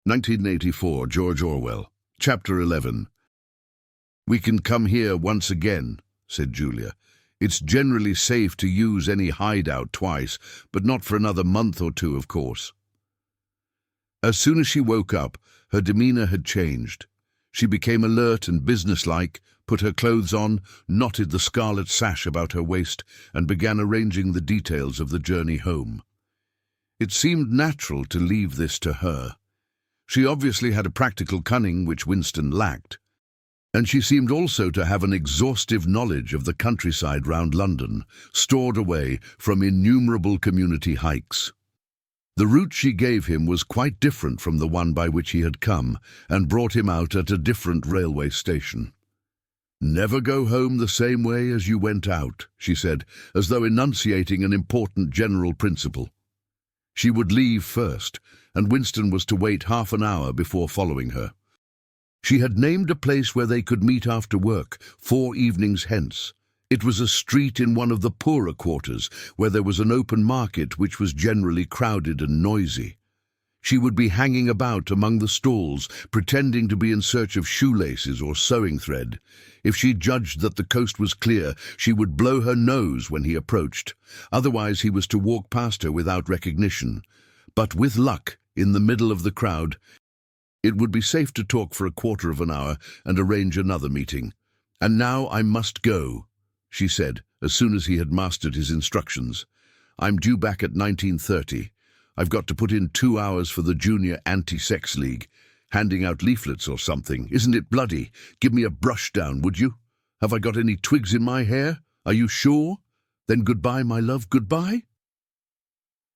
1984, George Orwell. Chapter 11. "We can come here once again," said Julia. "It's generally safe to use any hideout twice, but not for another month or two, of course." As soon as she woke up, her demeanor had changed. She became alert and businesslike, put her clothes on, knotted the scarlet sash about her waist, and began arranging the details of the journey home. It seemed natural to leave this to her. She obviously had a practical cunning which Winston lacked, and she seemed also to have an exhaustive knowledge of the countryside round London, stored away from innumerable community hikes. The route she gave him was quite different from the one by which he had come, and brought him out at a different railway station. "Never go home the same way as you went out," she said, as though enunciating an important general principle. She would leave first, and Winston was to wait half an hour before following her. She had named a place where they could meet after work, 4 evenings hence. It was a street in one of the poorer quarters, where there was an open market which was generally crowded and noisy. She would be hanging about among the stalls, pretending to be in search of shoelaces or sewing thread. If she judged that the coast was clear, she would blow her nose when he approached. Otherwise he was to walk past her without recognition. But with luck, in the middle of the crowd, it would be safe to talk for a quarter of an hour and arrange another meeting. "And now I must go," she said, as soon as he had mastered his instructions. "I'm due back at 19:30. I've got to put in 2 hours for the Junior Anti-Sex League. Handing out leaflets or something. Isn't it bloody? Give me a brush down, would you? Have I got any twigs in my hair? Are you sure? Then goodbye, my love, goodbye."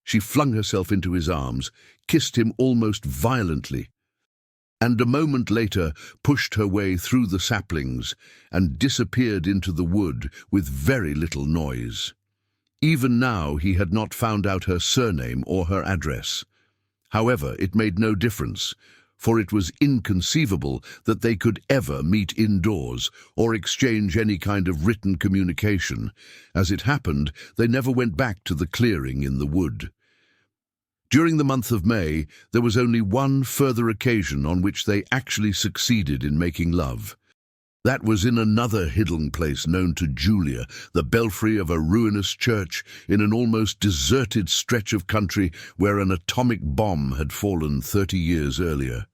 She flung herself into his arms, kissed him almost violently, and a moment later pushed her way through the saplings and disappeared into the wood with very little noise. Even now he had not found out her surname or her address. However, it made no difference, for it was inconceivable that they could ever meet indoors or exchange any kind of written communication. As it happened, they never went back to the clearing in the wood. During the month of May, there was only one further occasion on which they actually succeeded in making love. That was in another hidden place known to Julia, the belfry of a ruinous church in an almost deserted stretch of country where an atomic bomb had fallen 30 years earlier.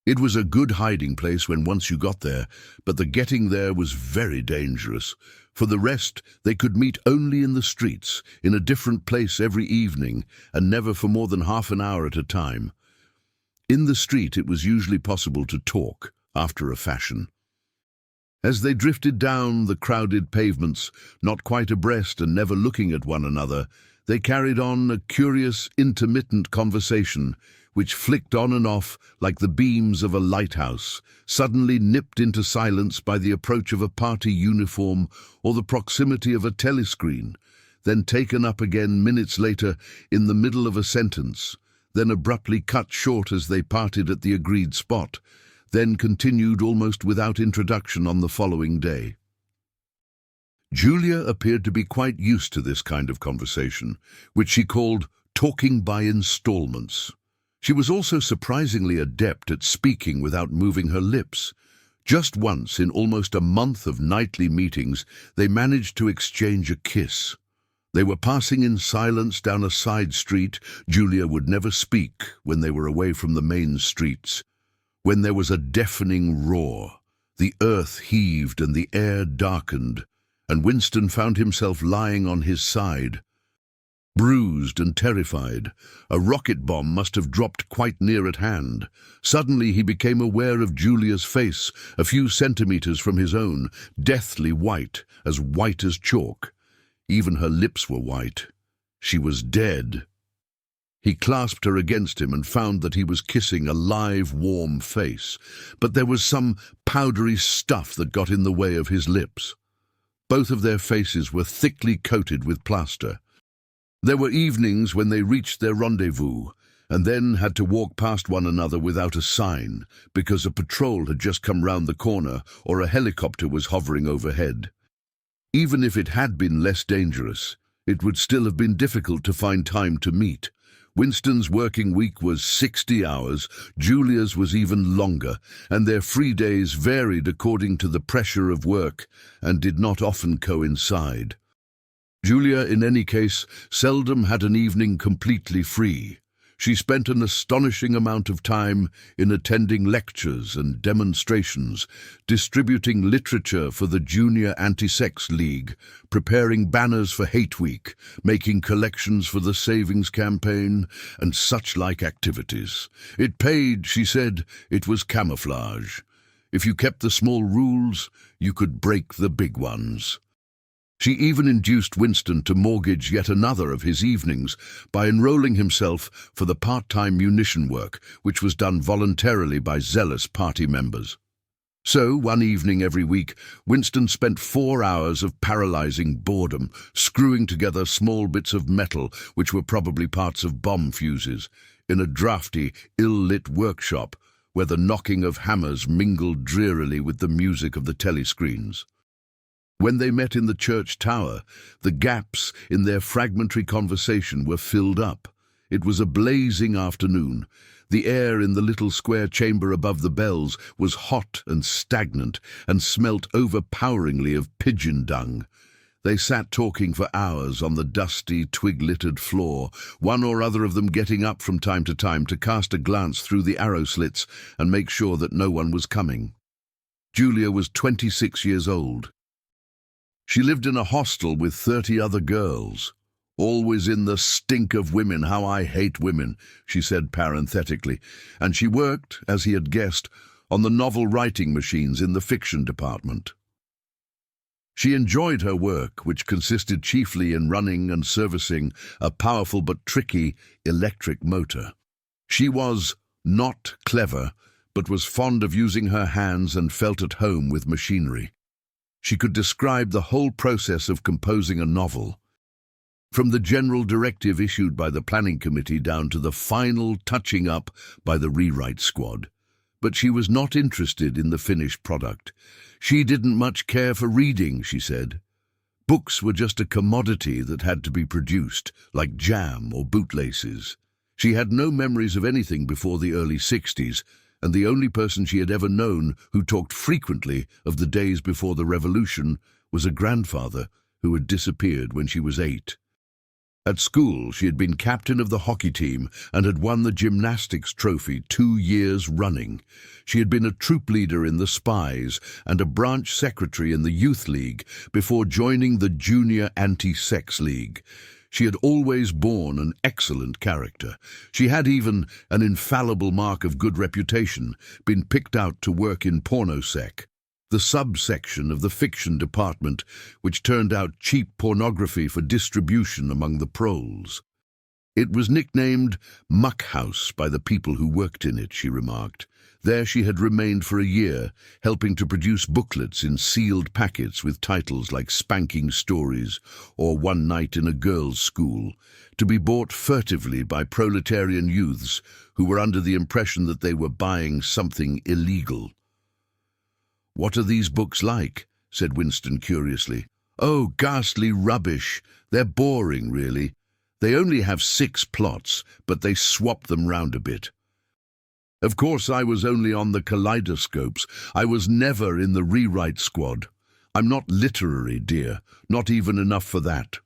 It was a good hiding place when once you got there, but the getting there was very dangerous. For the rest, they could meet only in the streets, in a different place every evening, and never for more than half an hour at a time. In the street it was usually possible to talk, after a fashion. As they drifted down the crowded pavements, not quite abreast and never looking at one another, they carried on a curious, intermittent conversation, which flicked on and off like the beams of a lighthouse, suddenly nipped into silence by the approach of a party uniform or the proximity of a telescreen, then taken up again minutes later in the middle of a sentence, then abruptly cut short as they parted at the agreed spot, then continued almost without introduction on the following day. Julia appeared to be quite used to this kind of conversation, which she called talking by installments. She was also surprisingly adept at speaking without moving her lips. Just once in almost a month of nightly meetings, they managed to exchange a kiss. They were passing in silence down a side street. Julia would never speak when they were away from the main streets. When there was a deafening roar, the earth heaved and the air darkened, and Winston found himself lying on his side, bruised and terrified. A rocket bomb must have dropped quite near at hand. Suddenly he became aware of Julia's face, a few centimeters from his own, deathly white as chalk. Even her lips were white. She was dead. He clasped her against him and found that he was kissing a live, warm face, but there was some powdery stuff that got in the way of his lips. Both of their faces were thickly coated with plaster. There were evenings when they reached their rendezvous, and then had to walk past one another without a sign, because a patrol had just come round the corner or a helicopter was hovering overhead. Even if it had been less dangerous, it would still have been difficult to find time to meet. Winston's working week was 60 hours, Julia's was even longer, and their free days varied according to the pressure of work and did not often coincide. Julia, in any case, seldom had an evening completely free. She spent an astonishing amount of time in attending lectures and demonstrations, distributing literature for the Junior Anti-Sex League, preparing banners for Hate Week, making collections for the Savings Campaign, and such-like activities. It paid, she said. It was camouflage. If you kept the small rules, you could break the big ones. She even induced Winston to mortgage yet another of his evenings by enrolling himself for the part-time munition work, which was done voluntarily by zealous party members. So, one evening every week, Winston spent 4 hours of paralyzing boredom, screwing together small bits of metal, which were probably parts of bomb fuses, in a drafty, ill-lit workshop where the knocking of hammers mingled drearily with the music of the telescreens. When they met in the church tower, the gaps in their fragmentary conversation were filled up. It was a blazing afternoon. The air in the little square chamber above the bells was hot and stagnant and smelt overpoweringly of pigeon dung. They sat talking for hours on the dusty, twig-littered floor, one or other of them getting up from time to cast a glance through the arrow slits and make sure that no one was coming. Julia was 26 years old. She lived in a hostel with 30 other girls. "Always in the stink of women, how I hate women," she said parenthetically, and she worked, as he had guessed, on the novel writing machines in the fiction department. She enjoyed her work, which consisted chiefly in running and servicing a powerful but tricky electric motor. She was not clever, but was fond of using her hands and felt at home with machinery. She could describe the whole process of composing a novel, from the general directive issued by the planning committee down to the final touching up by the rewrite squad. But she was not interested in the finished product. She didn't much care for reading, she said. Books were just a commodity that had to be produced, like jam or bootlaces. She had no memories of anything before the early 60s, and the only person she had ever known who talked frequently of the days before the revolution was a grandfather who had disappeared when she was 8. At school, she had been captain of the hockey team and had won the gymnastics trophy 2 years running. She had been a troop leader in the Spies and a branch secretary in the Youth League before joining the Junior Anti-Sex League. She had always borne an excellent character. She had even, an infallible mark of good reputation, been picked out to work in pornosec, the subsection of the fiction department which turned out cheap pornography for distribution among the proles. It was nicknamed Muck House by the people who worked in it, she remarked. There she had remained for a year, helping to produce booklets in sealed packets with titles like Spanking Stories or One Night in a Girls' School, to be bought furtively by proletarian youths who were under the impression that they were buying something illegal. "What are these books like?" said Winston curiously. "Oh, ghastly rubbish. They're boring, really. They only have 6 plots, but they swap them round a bit. Of course, I was only on the kaleidoscopes. I was never in the rewrite squad. I'm not literary, dear, not even enough for that."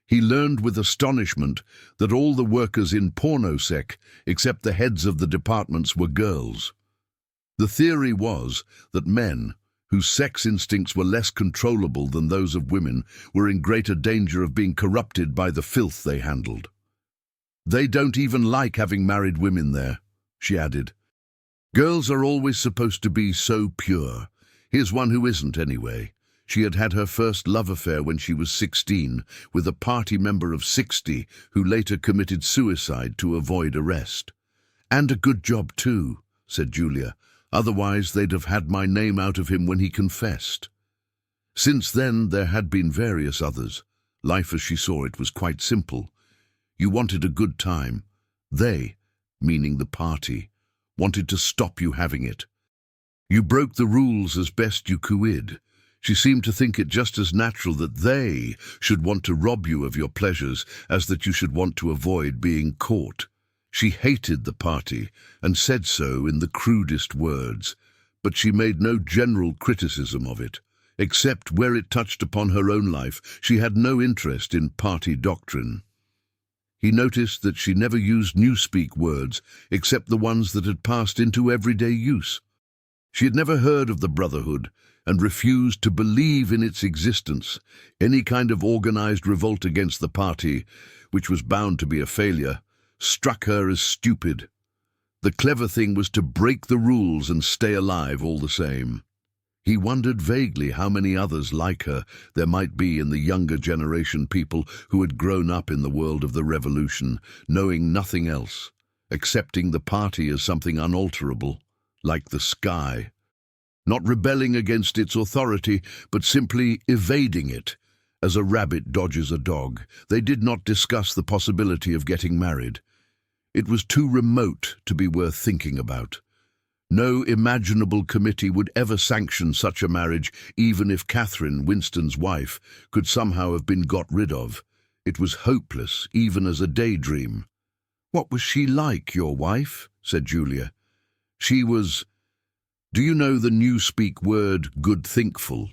He learned with astonishment that all the workers in pornosec, except the heads of the departments, were girls. The theory was that men, whose sex instincts were less controllable than those of women, were in greater danger of being corrupted by the filth they handled. "They don't even like having married women there," she added. "Girls are always supposed to be so pure. Here's one who isn't, anyway. She had had her first love affair when she was 16, with a party member of 60 who later committed suicide to avoid arrest. And a good job too," said Julia. "Otherwise they'd have had my name out of him when he confessed." Since then there had been various others. Life as she saw it was quite simple. You wanted a good time. They, meaning the party, wanted to stop you having it. You broke the rules as best you could. She seemed to think it just as natural that they should want to rob you of your pleasures as that you should want to avoid being caught. She hated the party and said so in the crudest words, but she made no general criticism of it. Except where it touched upon her own life, she had no interest in party doctrine. He noticed that she never used newspeak words except the ones that had passed into everyday use. She had never heard of the Brotherhood and refused to believe in its existence. Any kind of organized revolt against the party, which was bound to be a failure, struck her as stupid. The clever thing was to break the rules and stay alive all the same. He wondered vaguely how many others like her there might be in the younger generation, people who had grown up in the world of the revolution, knowing nothing else, accepting the party as something unalterable, like the sky, not rebelling against its authority, but simply evading it, as a rabbit dodges a dog. They did not discuss the possibility of getting married. It was too remote to be worth thinking about. No imaginable committee would ever sanction such a marriage, even if Catherine, Winston's wife, could somehow have been got rid of. It was hopeless, even as a daydream. "What was she like, your wife?" said Julia. "She was... Do you know the newspeak word good-thinkful?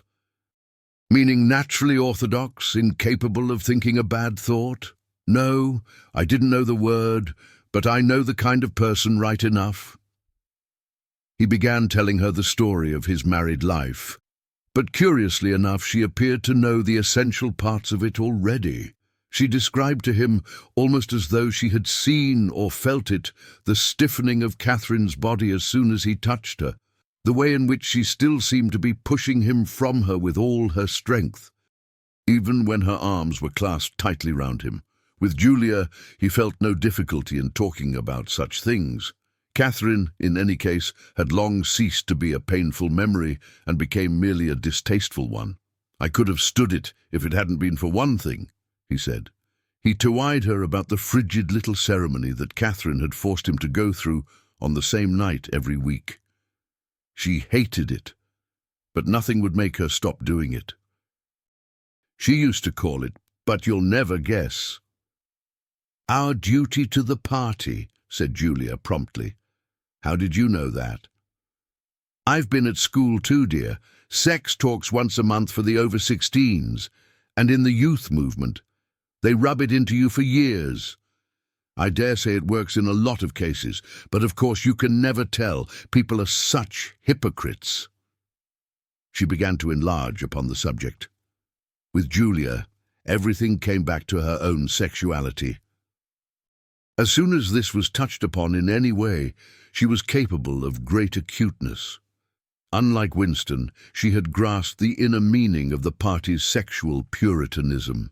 Meaning naturally orthodox, incapable of thinking a bad thought? No, I didn't know the word, but I know the kind of person right enough." He began telling her the story of his married life, but curiously enough she appeared to know the essential parts of it already. She described to him, almost as though she had seen or felt it, the stiffening of Catherine's body as soon as he touched her, the way in which she still seemed to be pushing him from her with all her strength, even when her arms were clasped tightly round him. With Julia, he felt no difficulty in talking about such things. Catherine, in any case, had long ceased to be a painful memory and became merely a distasteful one. "I could have stood it if it hadn't been for one thing," he said. He two-eyed her about the frigid little ceremony that Catherine had forced him to go through on the same night every week. She hated it, but nothing would make her stop doing it. She used to call it, "But you'll never guess." "Our duty to the party," said Julia promptly. "How did you know that?" "I've been at school too, dear. Sex talks once a month for the over-16s, and in the youth movement. They rub it into you for years. I dare say it works in a lot of cases, but of course you can never tell. People are such hypocrites." She began to enlarge upon the subject. With Julia, everything came back to her own sexuality. As soon as this was touched upon in any way, she was capable of great acuteness. Unlike Winston, she had grasped the inner meaning of the party's sexual puritanism.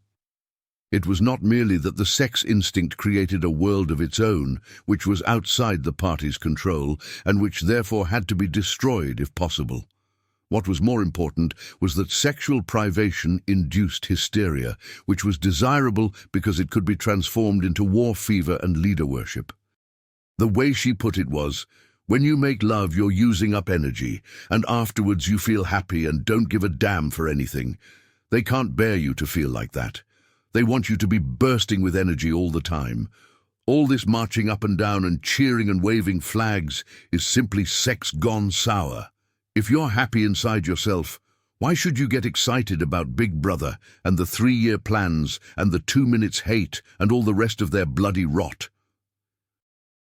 It was not merely that the sex instinct created a world of its own, which was outside the party's control, and which therefore had to be destroyed if possible. What was more important was that sexual privation induced hysteria, which was desirable because it could be transformed into war fever and leader worship. The way she put it was, when you make love, you're using up energy, and afterwards you feel happy and don't give a damn for anything. They can't bear you to feel like that. They want you to be bursting with energy all the time. All this marching up and down and cheering and waving flags is simply sex gone sour. If you're happy inside yourself, why should you get excited about Big Brother and the 3-year plans and the 2 minutes hate and all the rest of their bloody rot?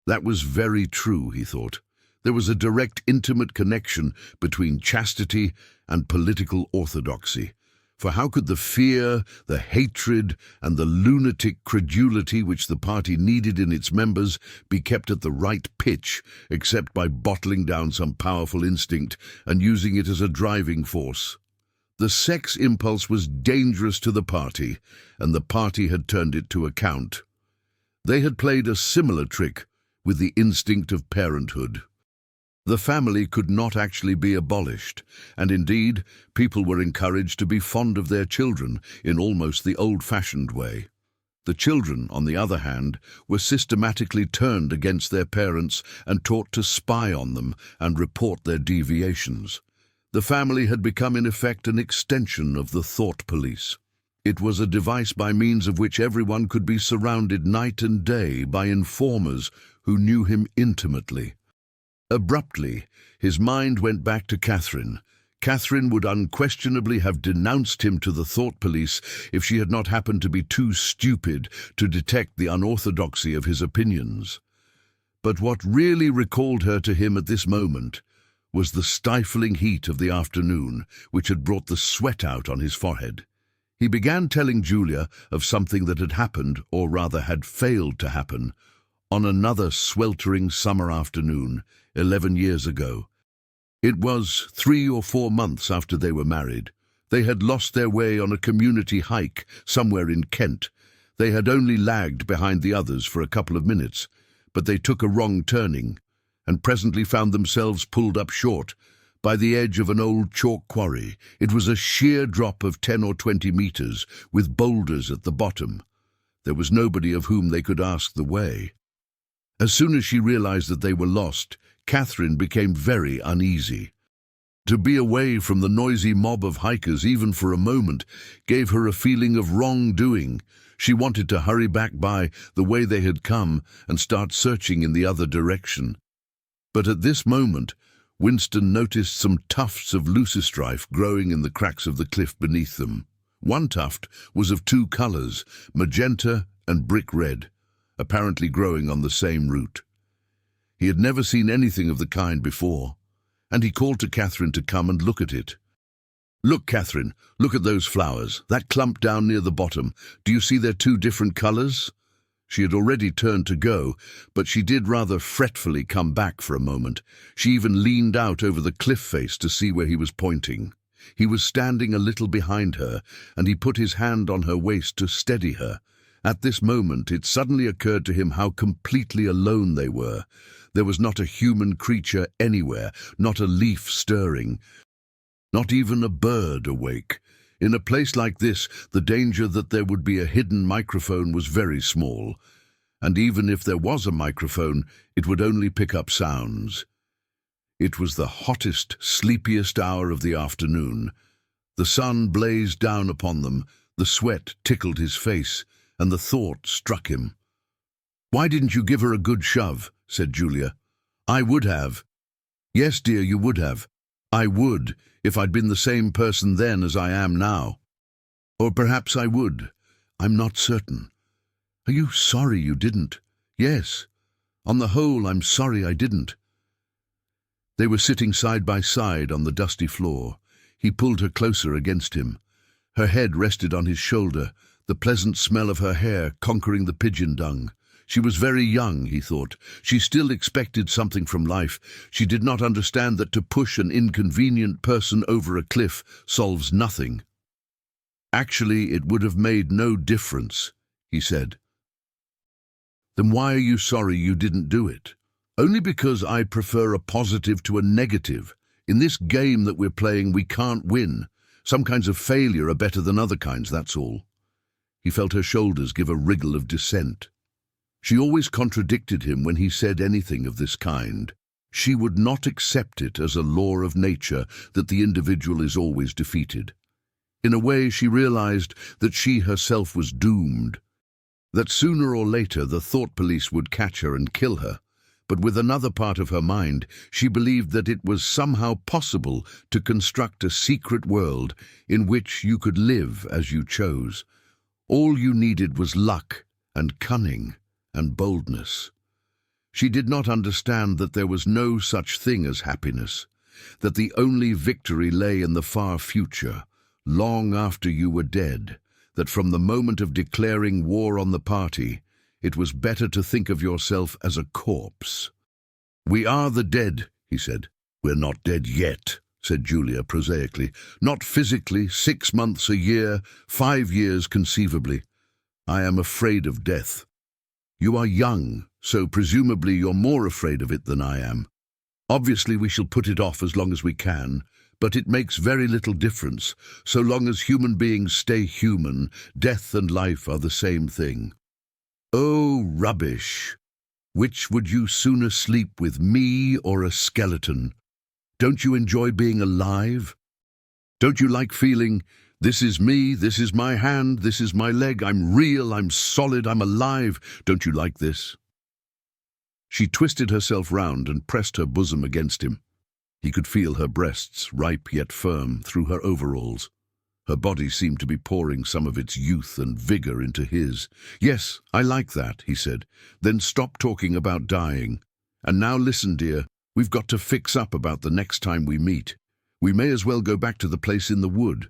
That was very true, he thought. There was a direct, intimate connection between chastity and political orthodoxy. For how could the fear, the hatred, and the lunatic credulity which the party needed in its members be kept at the right pitch, except by bottling down some powerful instinct and using it as a driving force? The sex impulse was dangerous to the party, and the party had turned it to account. They had played a similar trick with the instinct of parenthood. The family could not actually be abolished, and indeed, people were encouraged to be fond of their children in almost the old-fashioned way. The children, on the other hand, were systematically turned against their parents and taught to spy on them and report their deviations. The family had become in effect an extension of the thought police. It was a device by means of which everyone could be surrounded night and day by informers who knew him intimately. Abruptly, his mind went back to Catherine. Catherine would unquestionably have denounced him to the thought police if she had not happened to be too stupid to detect the unorthodoxy of his opinions. But what really recalled her to him at this moment was the stifling heat of the afternoon, which had brought the sweat out on his forehead. He began telling Julia of something that had happened, or rather had failed to happen, on another sweltering summer afternoon, 11 years ago. It was 3 or 4 months after they were married. They had lost their way on a community hike somewhere in Kent. They had only lagged behind the others for a couple of minutes, but they took a wrong turning and presently found themselves pulled up short by the edge of an old chalk quarry. It was a sheer drop of 10 or 20 meters, with boulders at the bottom. There was nobody of whom they could ask the way. As soon as she realized that they were lost, Catherine became very uneasy. To be away from the noisy mob of hikers even for a moment gave her a feeling of wrongdoing. She wanted to hurry back by the way they had come and start searching in the other direction. But at this moment, Winston noticed some tufts of leucostrife growing in the cracks of the cliff beneath them. One tuft was of 2 colors, magenta and brick red, apparently growing on the same root. He had never seen anything of the kind before, and he called to Catherine to come and look at it. "Look, Catherine, look at those flowers, that clump down near the bottom. Do you see they're 2 different colors?" She had already turned to go, but she did rather fretfully come back for a moment. She even leaned out over the cliff face to see where he was pointing. He was standing a little behind her, and he put his hand on her waist to steady her. At this moment it suddenly occurred to him how completely alone they were. There was not a human creature anywhere, not a leaf stirring, not even a bird awake. In a place like this, the danger that there would be a hidden microphone was very small, and even if there was a microphone, it would only pick up sounds. It was the hottest, sleepiest hour of the afternoon. The sun blazed down upon them, the sweat tickled his face, and the thought struck him. "Why didn't you give her a good shove?" said Julia. "I would have." "Yes, dear, you would have. I would, if I'd been the same person then as I am now. Or perhaps I would. I'm not certain." "Are you sorry you didn't?" "Yes. On the whole, I'm sorry I didn't." They were sitting side by side on the dusty floor. He pulled her closer against him. Her head rested on his shoulder, the pleasant smell of her hair conquering the pigeon dung. She was very young, he thought. She still expected something from life. She did not understand that to push an inconvenient person over a cliff solves nothing. "Actually, it would have made no difference," he said. "Then why are you sorry you didn't do it?" "Only because I prefer a positive to a negative. In this game that we're playing, we can't win. Some kinds of failure are better than other kinds, that's all." He felt her shoulders give a wriggle of dissent. She always contradicted him when he said anything of this kind. She would not accept it as a law of nature that the individual is always defeated. In a way, she realized that she herself was doomed, that sooner or later the thought police would catch her and kill her. But with another part of her mind, she believed that it was somehow possible to construct a secret world in which you could live as you chose. All you needed was luck and cunning and boldness. She did not understand that there was no such thing as happiness, that the only victory lay in the far future, long after you were dead, that from the moment of declaring war on the party, it was better to think of yourself as a corpse. "We are the dead," he said. "We're not dead yet," said Julia prosaically. "Not physically, 6 months, a year, 5 years conceivably. I am afraid of death. You are young, so presumably you're more afraid of it than I am. Obviously we shall put it off as long as we can, but it makes very little difference. So long as human beings stay human, death and life are the same thing." "Oh, rubbish. Which would you sooner sleep with, me or a skeleton?" Don't you enjoy being alive? Don't you like feeling, this is me, this is my hand, this is my leg, I'm real, I'm solid, I'm alive. Don't you like this? She twisted herself round and pressed her bosom against him. He could feel her breasts, ripe yet firm, through her overalls. Her body seemed to be pouring some of its youth and vigor into his. Yes, I like that, he said. Then stop talking about dying. And now listen, dear, we've got to fix up about the next time we meet. We may as well go back to the place in the wood.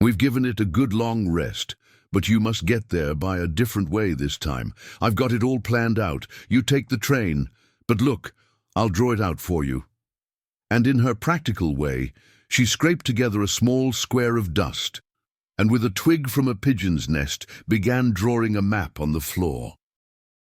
We've given it a good long rest, but you must get there by a different way this time. I've got it all planned out. You take the train. But look, I'll draw it out for you. And in her practical way, she scraped together a small square of dust, and with a twig from a pigeon's nest began drawing a map on the floor.